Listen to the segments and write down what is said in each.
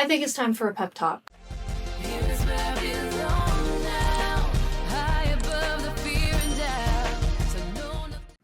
I think it's time for a pep talk.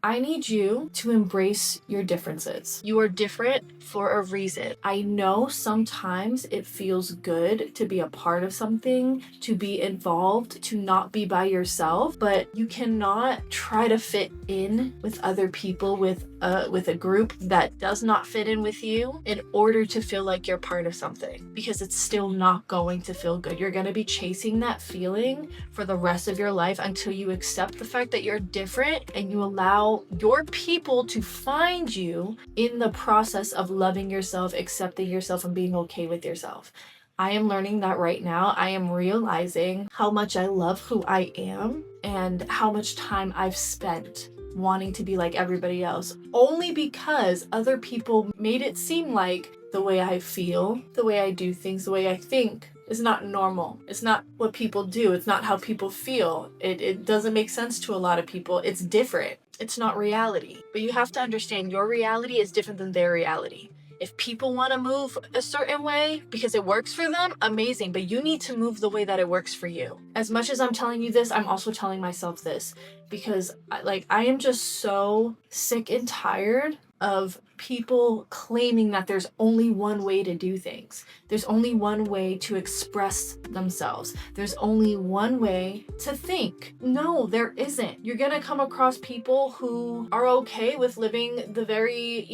I need you to embrace your differences. You are different for a reason. I know sometimes it feels good to be a part of something, to be involved, to not be by yourself, but you cannot try to fit in with other people, with a group that does not fit in with you in order to feel like you're part of something, because it's still not going to feel good. You're going to be chasing that feeling for the rest of your life until you accept the fact that you're different and you allow your people to find you in the process of loving yourself, accepting yourself, and being okay with yourself. I am learning that right now. I am realizing how much I love who I am and how much time I've spent wanting to be like everybody else, only because other people made it seem like the way I feel, the way I do things, the way I think is not normal. It's not what people do. It's not how people feel. It doesn't make sense to a lot of people. It's different. It's not reality. But you have to understand your reality is different than their reality. If people want to move a certain way because it works for them, amazing, but you need to move the way that it works for you. As much as I'm telling you this, I'm also telling myself this, because I am just so sick and tired of people claiming that there's only one way to do things. There's only one way to express themselves. There's only one way to think. No, there isn't. You're gonna come across people who are okay with living the very,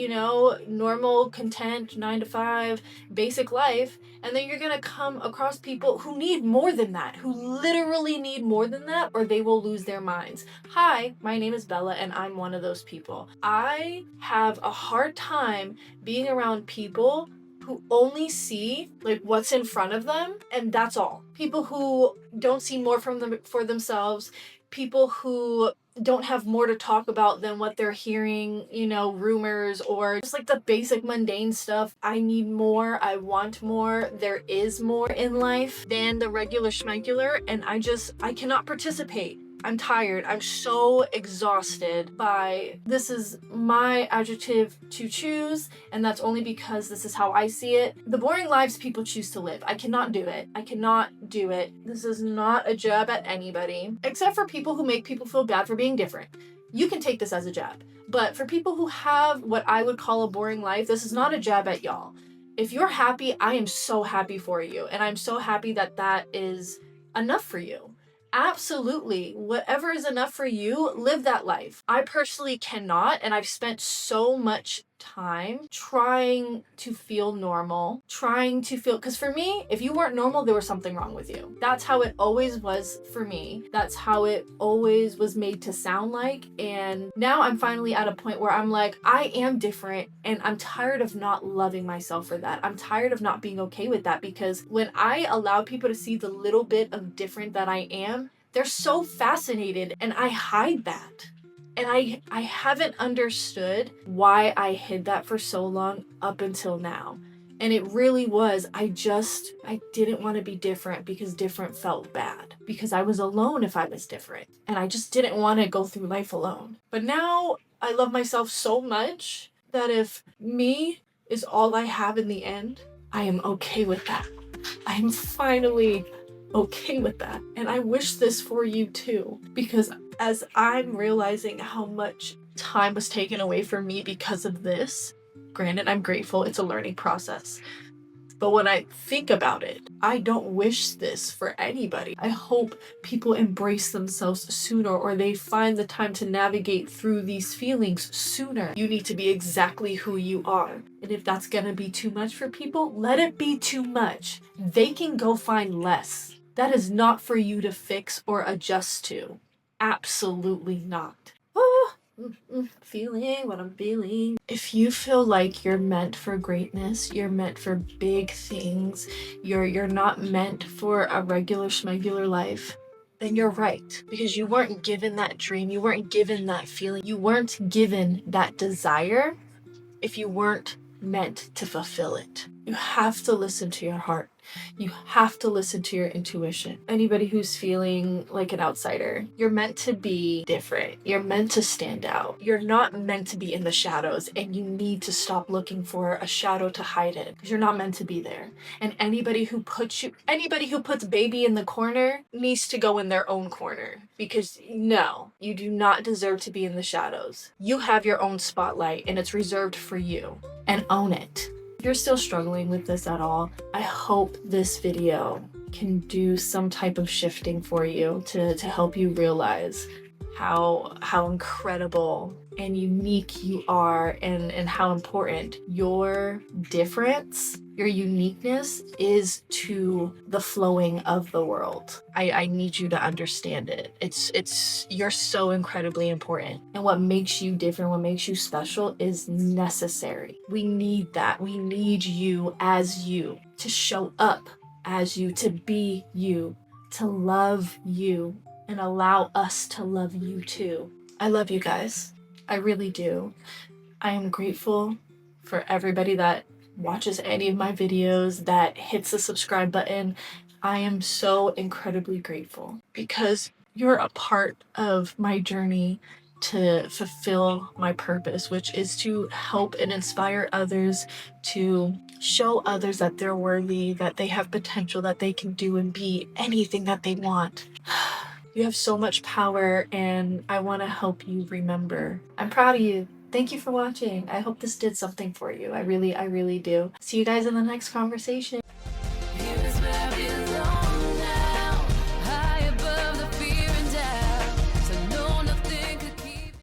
normal, content, 9 to 5, basic life. And then you're gonna come across people who need more than that, who literally need more than that, or they will lose their minds. Hi, my name is Bella, and I'm one of those people. I have a hard time being around people who only see like what's in front of them, and that's all. People who don't see more from them for themselves, people who don't have more to talk about than what they're hearing, rumors or just like the basic mundane stuff. I need more, I want more, there is more in life than the regular schmegular, and I cannot participate. I'm tired. I'm so exhausted by, this is my adjective to choose, and that's only because this is how I see it. The boring lives people choose to live. I cannot do it. I cannot do it. This is not a jab at anybody, except for people who make people feel bad for being different. You can take this as a jab. But for people who have what I would call a boring life, this is not a jab at y'all. If you're happy, I am so happy for you, and I'm so happy that that is enough for you. Absolutely. Whatever is enough for you, live that life. I personally cannot, and I've spent so much time trying to feel normal, because for me, if you weren't normal, there was something wrong with you. That's how it always was for me. That's how it always was made to sound like. And now I'm finally at a point where I'm like, I am different, and I'm tired of not loving myself for that. I'm tired of not being okay with that, because when I allow people to see the little bit of different that I am, they're so fascinated, and I hide that. And I haven't understood why I hid that for so long up until now. And it really was, I didn't want to be different because different felt bad. Because I was alone if I was different. And I just didn't want to go through life alone. But now I love myself so much that if me is all I have in the end, I am okay with that. I am finally okay with that. And I wish this for you too, because as I'm realizing how much time was taken away from me because of this, granted, I'm grateful, it's a learning process. But when I think about it, I don't wish this for anybody. I hope people embrace themselves sooner, or they find the time to navigate through these feelings sooner. You need to be exactly who you are. And if that's gonna be too much for people, let it be too much. They can go find less. That is not for you to fix or adjust to. Absolutely not. Feeling what I'm feeling. If you feel like you're meant for greatness, you're meant for big things, you're not meant for a regular schmegular life, then you're right. Because you weren't given that dream, you weren't given that feeling, you weren't given that desire if you weren't meant to fulfill it. You have to listen to your heart. You have to listen to your intuition. Anybody who's feeling like an outsider, you're meant to be different. You're meant to stand out. You're not meant to be in the shadows, and you need to stop looking for a shadow to hide in, because you're not meant to be there. And anybody who puts baby in the corner needs to go in their own corner, because no, you do not deserve to be in the shadows. You have your own spotlight, and it's reserved for you. And own it. If you're still struggling with this at all, I hope this video can do some type of shifting for you to help you realize how incredible and unique you are, and how important your difference, your uniqueness is to the flowing of the world. I need you to understand it. You're so incredibly important. And what makes you different, what makes you special is necessary. We need that. We need you as you, to show up as you, to be you, to love you, and allow us to love you too. I love you guys. I really do. I am grateful for everybody that watches any of my videos, that hits the subscribe button. I am so incredibly grateful, because you're a part of my journey to fulfill my purpose, which is to help and inspire others, to show others that they're worthy, that they have potential, that they can do and be anything that they want. You have so much power, and I want to help you remember. I'm proud of you. Thank you for watching. I hope this did something for you. I really do. See you guys in the next conversation.